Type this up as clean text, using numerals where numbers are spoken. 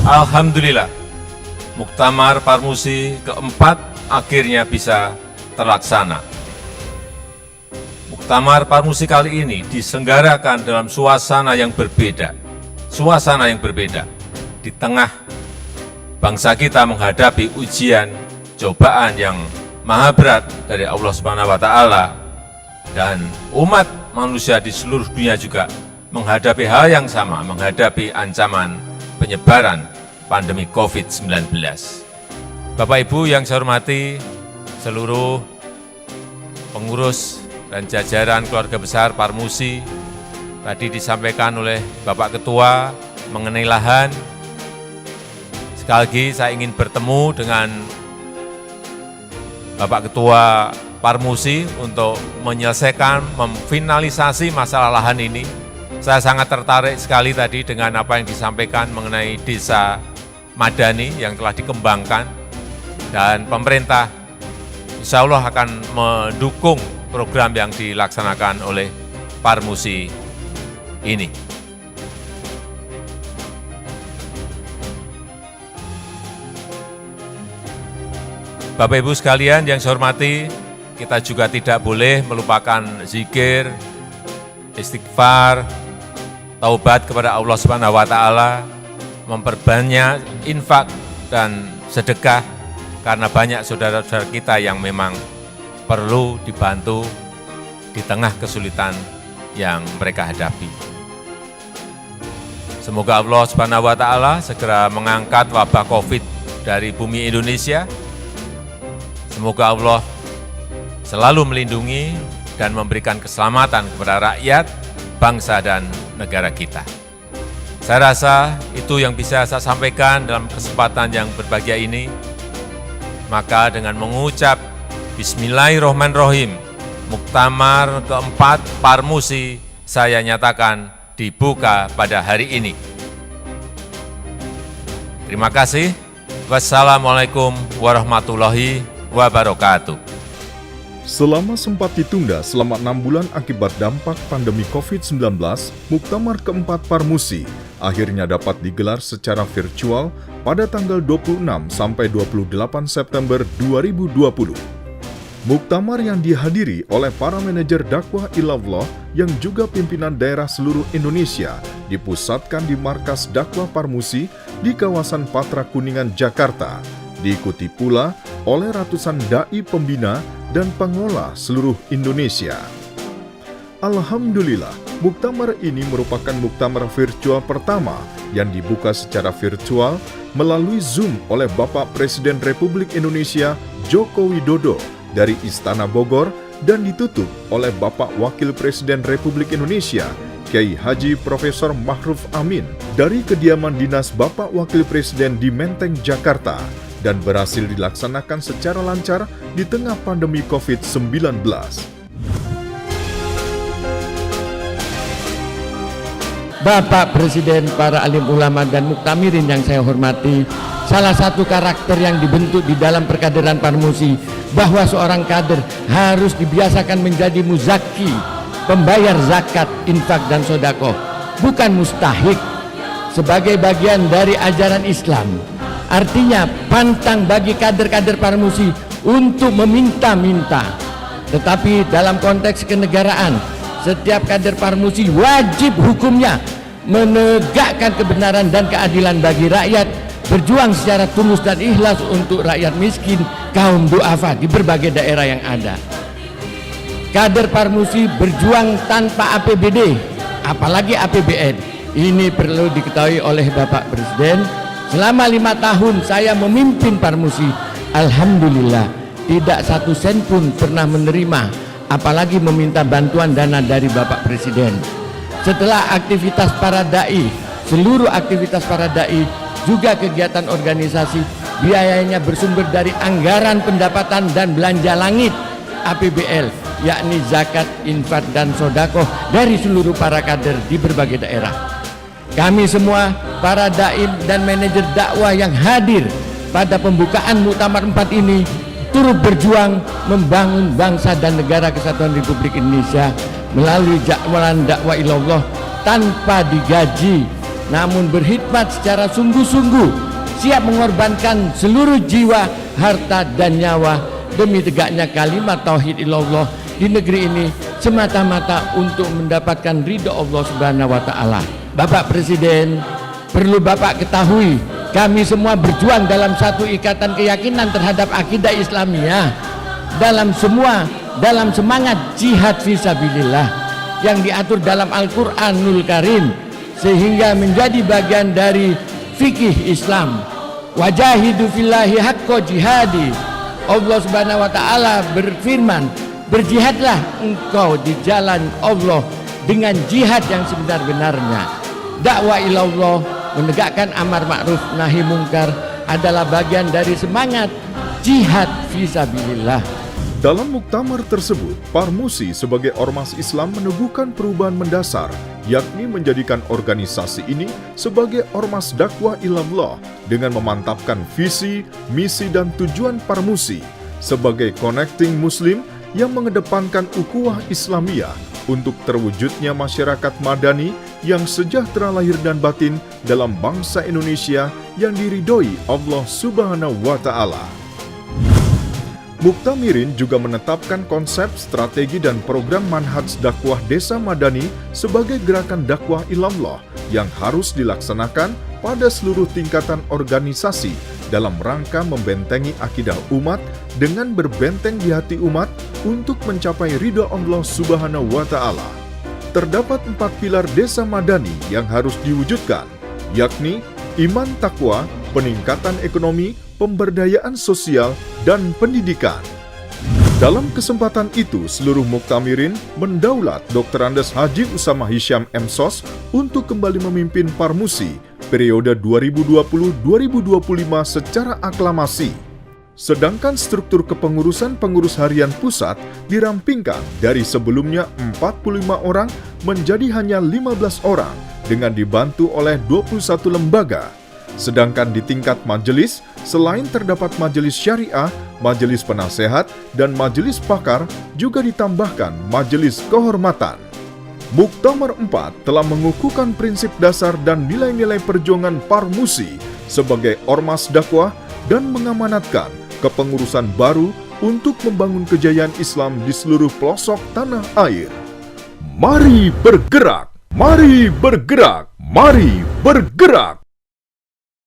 Alhamdulillah, Muktamar Parmusi keempat akhirnya bisa terlaksana. Muktamar Parmusi kali ini diselenggarakan dalam suasana yang berbeda. Di tengah bangsa kita menghadapi ujian, cobaan yang maha berat dari Allah Subhanahu wa Ta'ala, dan umat manusia di seluruh dunia juga menghadapi hal yang sama, menghadapi ancaman penyebaran pandemi COVID-19. Bapak Ibu yang saya hormati, seluruh pengurus dan jajaran keluarga besar Parmusi, tadi disampaikan oleh Bapak Ketua mengenai lahan. Sekali lagi saya ingin bertemu dengan Bapak Ketua Parmusi untuk menyelesaikan, memfinalisasi masalah lahan ini. Saya sangat tertarik sekali tadi dengan apa yang disampaikan mengenai desa Madani yang telah dikembangkan, dan pemerintah insya Allah akan mendukung program yang dilaksanakan oleh Parmusi ini. Bapak Ibu sekalian yang saya hormati, kita juga tidak boleh melupakan zikir, istighfar, taubat kepada Allah Subhanahu wa Ta'ala, memperbanyak infak dan sedekah, karena banyak saudara-saudara kita yang memang perlu dibantu di tengah kesulitan yang mereka hadapi. Semoga Allah Subhanahu wa Ta'ala segera mengangkat wabah COVID dari bumi Indonesia. Semoga Allah selalu melindungi dan memberikan keselamatan kepada rakyat, bangsa, dan negara kita. Saya rasa itu yang bisa saya sampaikan dalam kesempatan yang berbahagia ini. Maka dengan mengucap Bismillahirrahmanirrahim, Muktamar keempat Parmusi saya nyatakan dibuka pada hari ini. Terima kasih. Wassalamualaikum warahmatullahi wabarakatuh. Selama sempat ditunda selama 6 bulan akibat dampak pandemi COVID-19, Muktamar keempat Parmusi akhirnya dapat digelar secara virtual pada tanggal 26 sampai 28 September 2020. Muktamar yang dihadiri oleh para manajer dakwah ilallah yang juga pimpinan daerah seluruh Indonesia dipusatkan di markas dakwah Parmusi di kawasan Patra Kuningan, Jakarta. Diikuti pula oleh ratusan dai pembina dan pengolah seluruh Indonesia. Alhamdulillah, muktamar ini merupakan muktamar virtual pertama yang dibuka secara virtual melalui Zoom oleh Bapak Presiden Republik Indonesia Joko Widodo dari Istana Bogor dan ditutup oleh Bapak Wakil Presiden Republik Indonesia Kiai Haji Profesor Ma'ruf Amin dari kediaman dinas Bapak Wakil Presiden di Menteng, Jakarta, dan berhasil dilaksanakan secara lancar di tengah pandemi COVID-19. Bapak Presiden, para alim ulama dan muktamirin yang saya hormati, salah satu karakter yang dibentuk di dalam perkaderan Parmusi bahwa seorang kader harus dibiasakan menjadi muzaki, pembayar zakat, infak dan sedekah, bukan mustahik, sebagai bagian dari ajaran Islam. Artinya pantang bagi kader-kader Parmusi untuk meminta-minta. Tetapi dalam konteks kenegaraan, setiap kader Parmusi wajib hukumnya menegakkan kebenaran dan keadilan bagi rakyat, berjuang secara tulus dan ikhlas untuk rakyat miskin, kaum duafa di berbagai daerah yang ada. Kader Parmusi berjuang tanpa APBD, apalagi APBN. Ini perlu diketahui oleh Bapak Presiden. Selama 5 tahun saya memimpin Parmusi, alhamdulillah tidak satu sen pun pernah menerima, apalagi meminta bantuan dana dari Bapak Presiden. Setelah aktivitas para dai, seluruh aktivitas para dai, juga kegiatan organisasi, biayanya bersumber dari anggaran pendapatan dan belanja langit APBL, yakni zakat, infak, dan sedekah dari seluruh para kader di berbagai daerah. Kami semua, para dai dan manajer dakwah yang hadir pada pembukaan Muktamar 4 ini, turut berjuang membangun bangsa dan negara kesatuan Republik Indonesia melalui jalan dakwah ilallah tanpa digaji, namun berkhidmat secara sungguh-sungguh, siap mengorbankan seluruh jiwa, harta, dan nyawa demi tegaknya kalimat tauhid ilallah di negeri ini semata-mata untuk mendapatkan ridho Allah Subhanahu wa Ta'ala. Bapak Presiden, perlu Bapak ketahui, kami semua berjuang dalam satu ikatan keyakinan terhadap akidah Islamiyah, dalam semangat jihad fisabilillah yang diatur dalam Al-Qur'anul Karim, sehingga menjadi bagian dari fikih Islam. Wajahidu fillahi haqqa jihadi. Allah Subhanahu wa Ta'ala berfirman, berjihadlah engkau di jalan Allah dengan jihad yang sebenar-benarnya. Dakwah ilallah, menegakkan amar ma'ruf nahi mungkar adalah bagian dari semangat jihad fisabilillah. Dalam muktamar tersebut, Parmusi sebagai ormas Islam meneguhkan perubahan mendasar, yakni menjadikan organisasi ini sebagai ormas dakwah ilallah dengan memantapkan visi, misi, dan tujuan Parmusi sebagai connecting Muslim yang mengedepankan ukhuwah Islamiyah untuk terwujudnya masyarakat madani yang sejahtera lahir dan batin dalam bangsa Indonesia yang diridhoi Allah Subhanahu wa Ta'ala. Muktamirin juga menetapkan konsep, strategi, dan program manhaj dakwah desa madani sebagai gerakan dakwah ilallah yang harus dilaksanakan pada seluruh tingkatan organisasi dalam rangka membentengi akidah umat dengan berbenteng di hati umat untuk mencapai ridha Allah Subhanahu wa Ta'ala. Terdapat 4 pilar desa madani yang harus diwujudkan, yakni iman takwa, peningkatan ekonomi, pemberdayaan sosial, dan pendidikan. Dalam kesempatan itu, seluruh muktamirin mendaulat Dr. Andes Haji Usama Hisham M.Sos untuk kembali memimpin Parmusi periode 2020-2025 secara aklamasi. Sedangkan struktur kepengurusan pengurus harian pusat dirampingkan dari sebelumnya 45 orang menjadi hanya 15 orang dengan dibantu oleh 21 lembaga. Sedangkan di tingkat majelis, selain terdapat majelis syariah, majelis penasehat, dan majelis pakar, juga ditambahkan majelis kehormatan. Muktamar 4 telah mengukuhkan prinsip dasar dan nilai-nilai perjuangan Parmusi sebagai ormas dakwah dan mengamanatkan kepengurusan baru untuk membangun kejayaan Islam di seluruh pelosok tanah air. Mari bergerak, mari bergerak, mari bergerak!